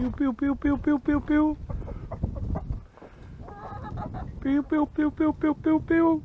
Pew pew pew pew pew pew pew. Pew pew pew pew pew pew pew.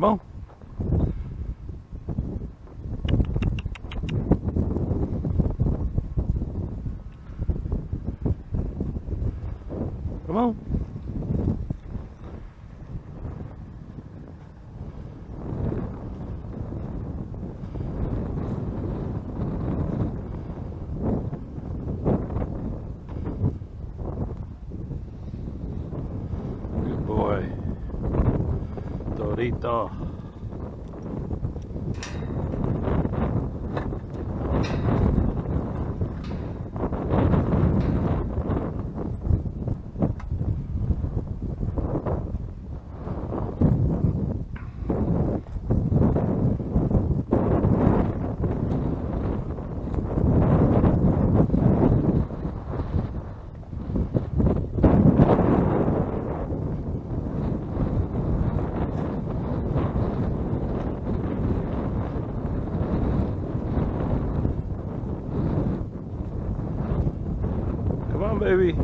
Come on. Come on. Good boy. Torito. Come on, baby.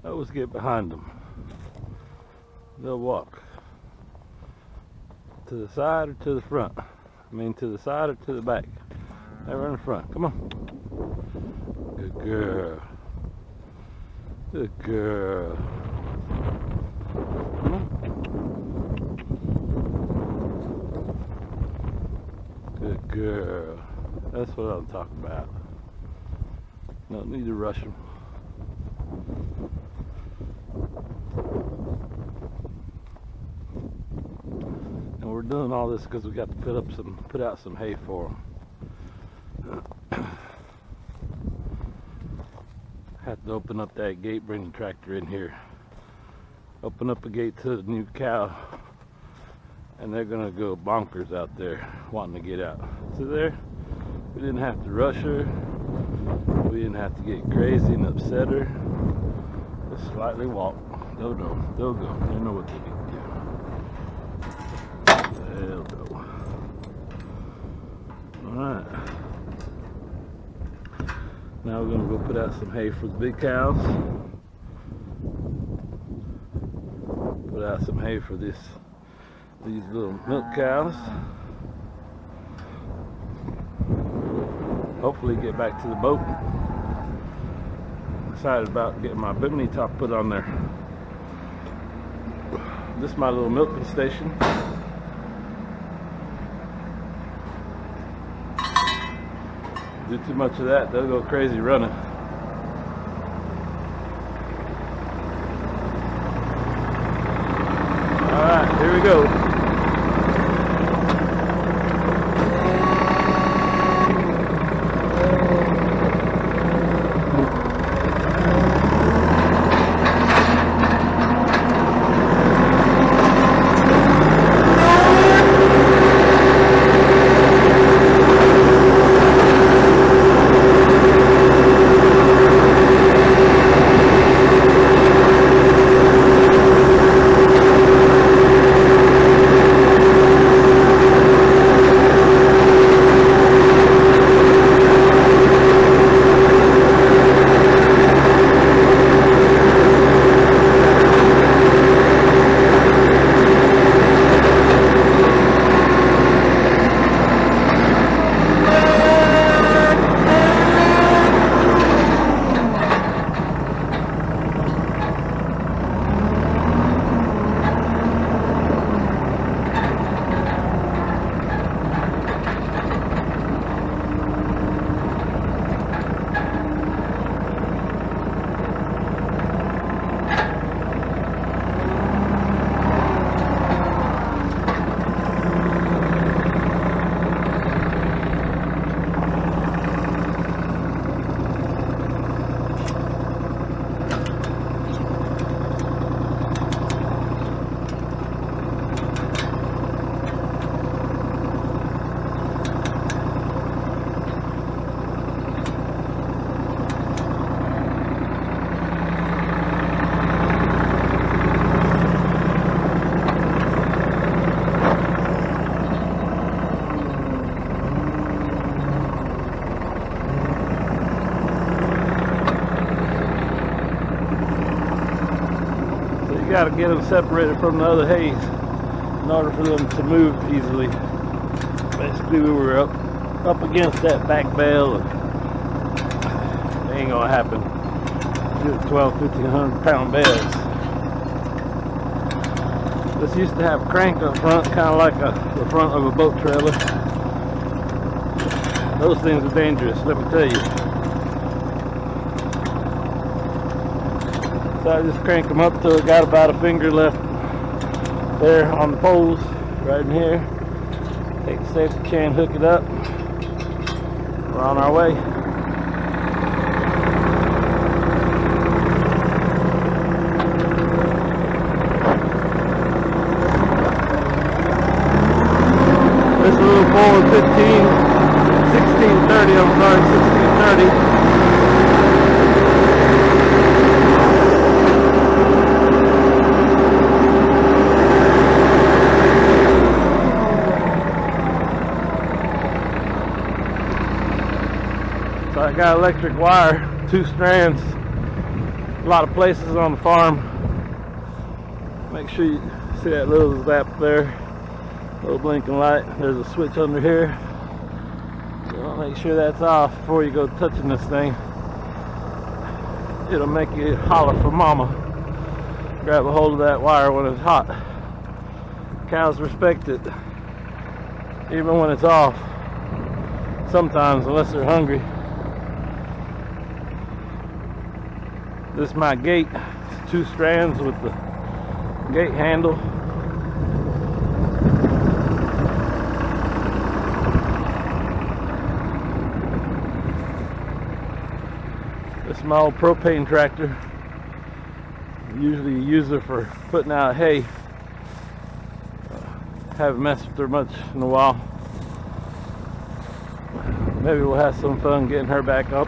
Always get behind them. They'll walk to the side or to the front. I mean, to the side or to the back. Never in the front. Come on. Good girl. Good girl. Come on. Good girl. That's what I'm talking about. No need to rush them. And we're doing all this because we got to put out some hay for them. Have to open up that gate, bring the tractor in here, open up a gate to the new cow, and they're gonna go bonkers out there wanting to get out. See there? We didn't have to rush her. We didn't have to get crazy and upset her. Just slightly walk. They'll go. They'll go. They know what they need to do. They'll go. Alright. Now we're going to go put out some hay for the big cows. Put out some hay for these little milk cows. Hopefully get back to the boat. Excited about getting my bimini top put on there. This is my little milking station. Do too much of that, they'll go crazy running. Alright, here we go. You got to get them separated from the other hays in order for them to move easily. Basically, we were up against that back bale, and it ain't gonna happen. 1,200-1,500 pound bales. This used to have a crank up front, kind of like the front of a boat trailer. Those things are dangerous, let me tell you. So I just crank them up till it got about a finger left there on the poles, right in here. Take the safety chain, hook it up. We're on our way. This little Ford 1630, I'm sorry, 1630. I got electric wire, 2 strands, a lot of places on the farm. Make sure you see that little zap there, little blinking light. There's a switch under here. So make sure that's off before you go touching this thing. It'll make you holler for mama. Grab a hold of that wire when it's hot. Cows respect it, even when it's off. Sometimes, unless they're hungry. This is my gate. It's 2 strands with the gate handle. This is my old propane tractor. Usually use it for putting out hay. Haven't messed with her much in a while. maybe we'll have some fun getting her back up.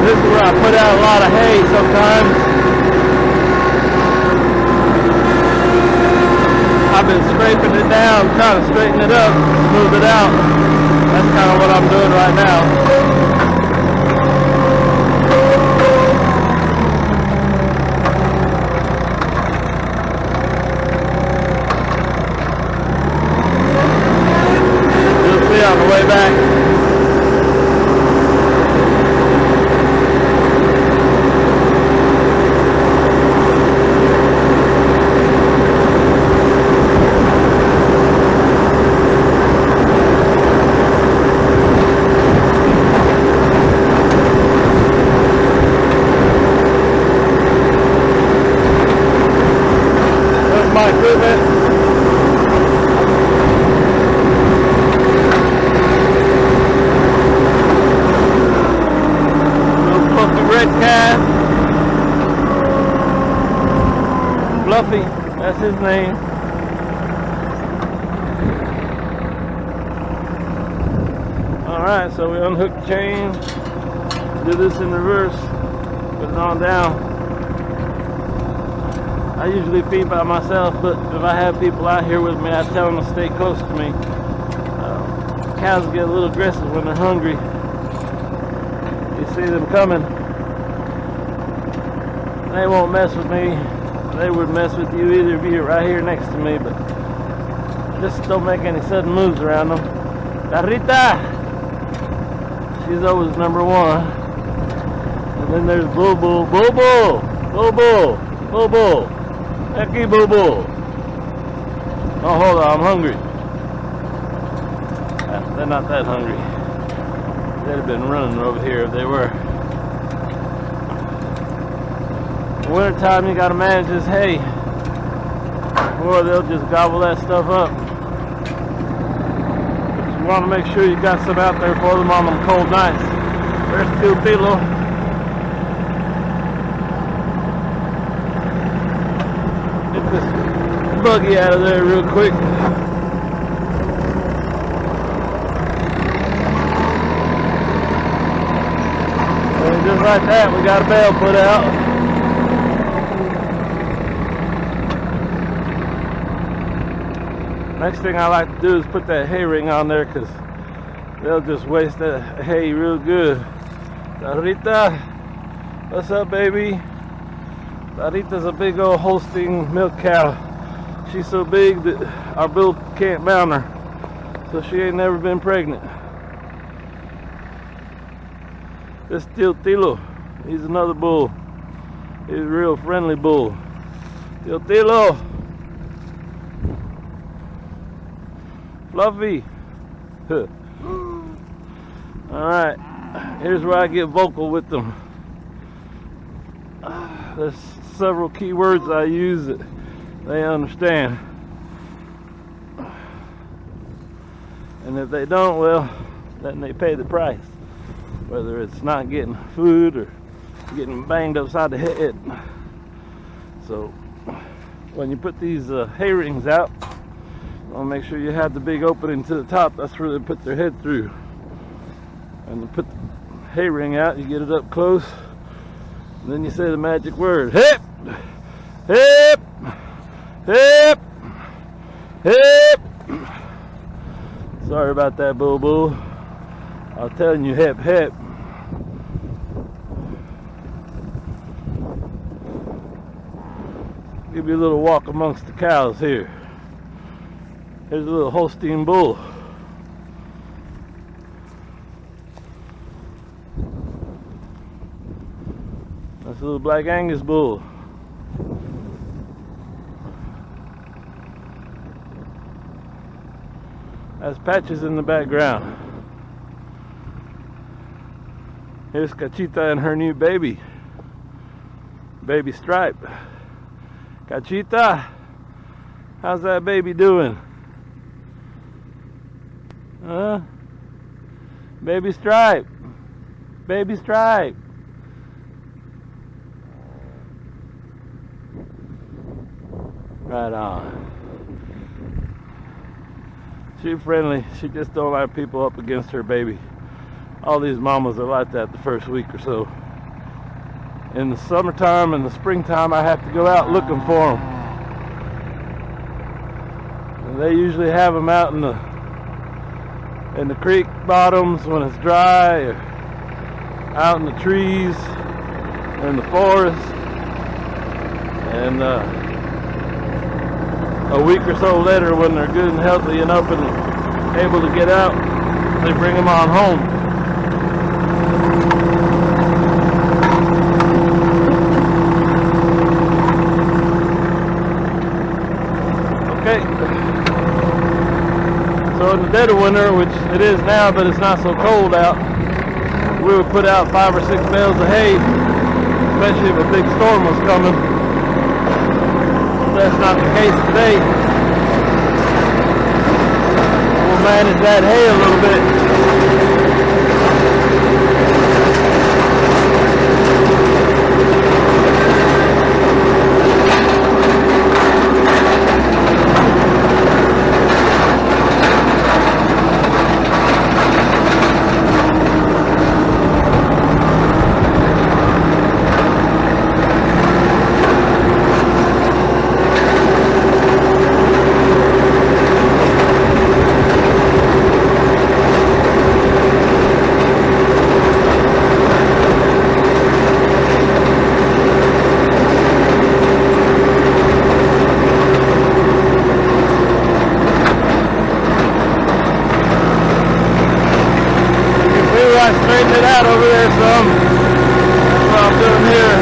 This is where I put out a lot of hay sometimes. I've been scraping it down, trying to straighten it up, smooth it out. That's kind of what I'm doing right now. You'll see on the way back. My equipment. Little fluffy red calf. Fluffy, that's his name. Alright, so we unhook the chain, do this in reverse, put it on down. I usually feed by myself, but if I have people out here with me, I tell them to stay close to me. Cows get a little aggressive when they're hungry. You see them coming, they won't mess with me. They wouldn't mess with you either if you're right here next to me, but just don't make any sudden moves around them. Tarita! She's always number one. And then there's Boo Boo. Boo Boo! Boo Boo! Boo Boo! Eki Boo Boo. Oh, hold on, I'm hungry. They're not that hungry. They'd have been running over here if they were. In winter time, you gotta manage this hay, or they'll just gobble that stuff up. But you want to make sure you got some out there for them on them cold nights. There's Tilo. Get this buggy out of there real quick. And just like that, we got a bale put out. Next thing I like to do is put that hay ring on there, because they'll just waste that hay real good. Tarita, what's up, baby? Tarita's a big old Holstein milk cow. She's so big that our bull can't mount her, so she ain't never been pregnant. This Tilo, he's another bull. He's a real friendly bull. Tilo, Fluffy. Alright, here's where I get vocal with them. There's several key words I use that they understand. And if they don't, well, then they pay the price. Whether it's not getting food or getting banged upside the head. So, when you put these hay rings out, I'll make sure you have the big opening to the top. That's where they put their head through. And you put the hay ring out, you get it up close, and then you say the magic word: hip, hip, hip, hip. Sorry about that, Boo Boo. I was telling you, hip, hip. Give you a little walk amongst the cows here. Here's a little Holstein bull. That's a little Black Angus bull. That's Patches in the background. Here's Cachita and her new baby. Baby Stripe. Cachita, How's that baby doing? Huh? Baby Stripe. Baby Stripe. Right on. She's friendly. She just don't like people up against her baby. All these mamas are like that the first week or so. In the summertime and the springtime, I have to go out looking for them. And they usually have them out in the creek bottoms when it's dry, or out in the trees, or in the forest. And a week or so later, when they're good and healthy and up and able to get out, they bring them on home. Okay. So in the dead of winter, which it is now, but it's not so cold out, we would put out 5 or 6 bales of hay, especially if a big storm was coming. That's not the case today. We'll manage that hay a little bit. I straightened it out over there some. That's what I'm doing here.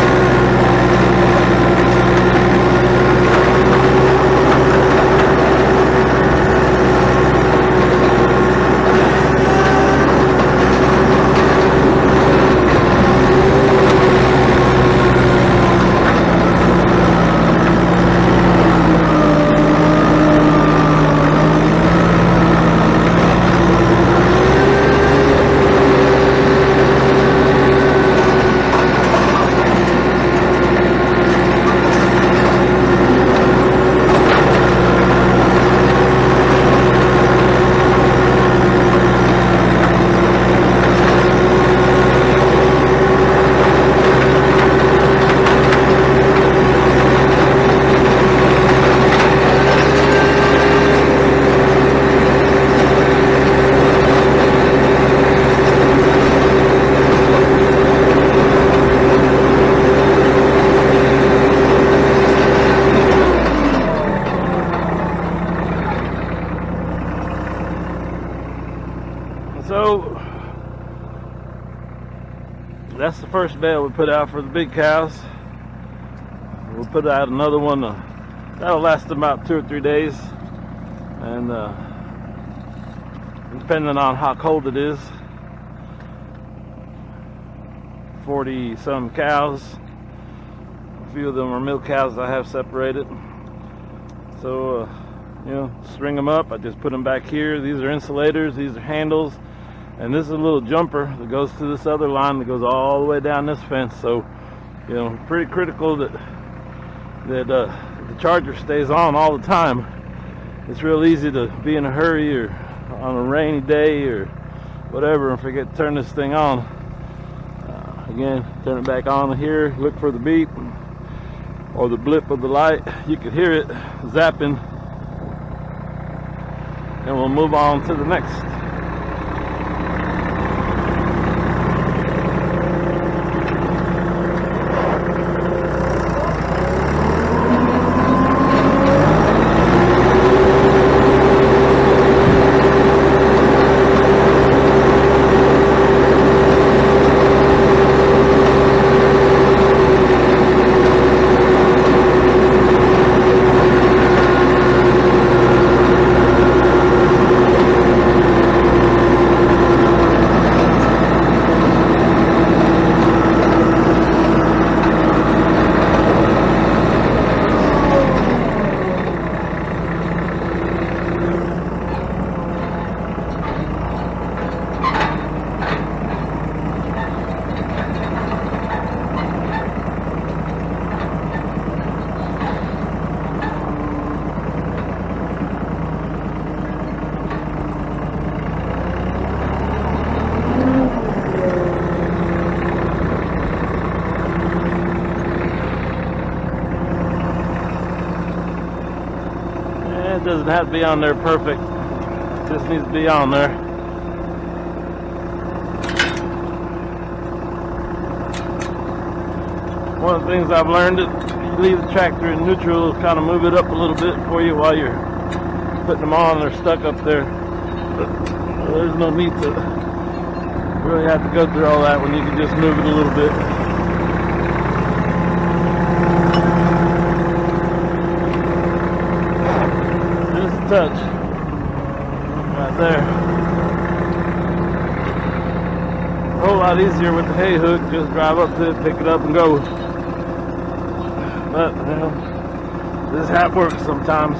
So that's the first bale we put out for the big cows. We'll put out another one. That'll last about 2 or 3 days, and depending on how cold it is, 40 some cows. A few of them are milk cows I have separated. So you know, string them up. I just put them back here. These are insulators, these are handles, and this is a little jumper that goes to this other line that goes all the way down this fence. So, you know, pretty critical that the charger stays on all the time. It's real easy to be in a hurry or on a rainy day or whatever and forget to turn this thing on. Again, turn it back on here, look for the beep or the blip of the light. You could hear it zapping, and we'll move on to the next. doesn't have to be on there perfect. Just needs to be on there. One of the things I've learned is you leave the tractor in neutral, it'll kind of move it up a little bit for you while you're putting them on. They're stuck up there. But there's no need to really have to go through all that when you can just move it a little bit. Just a touch. Right there. A whole lot easier with the hay hook. Just drive up to it, pick it up and go. But, well, this is how it works sometimes.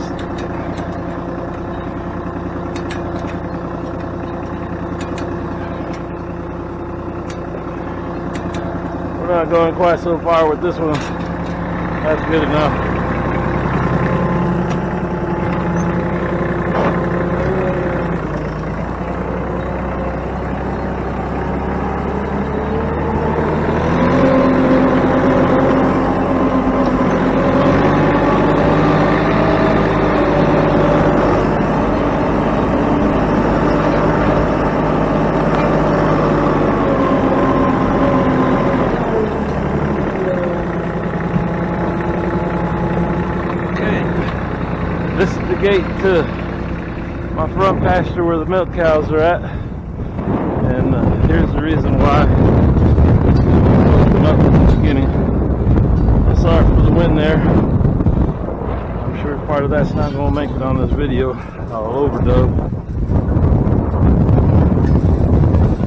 We're not going quite so far with this one. That's good enough. This is the gate to my front pasture where the milk cows are at, and here's the reason why I opened up at the beginning. Sorry for the wind there. I'm sure part of that's not going to make it on this video. I'll overdub.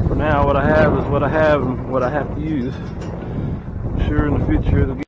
For now, what I have is what I have and what I have to use. I'm sure in the future it'll get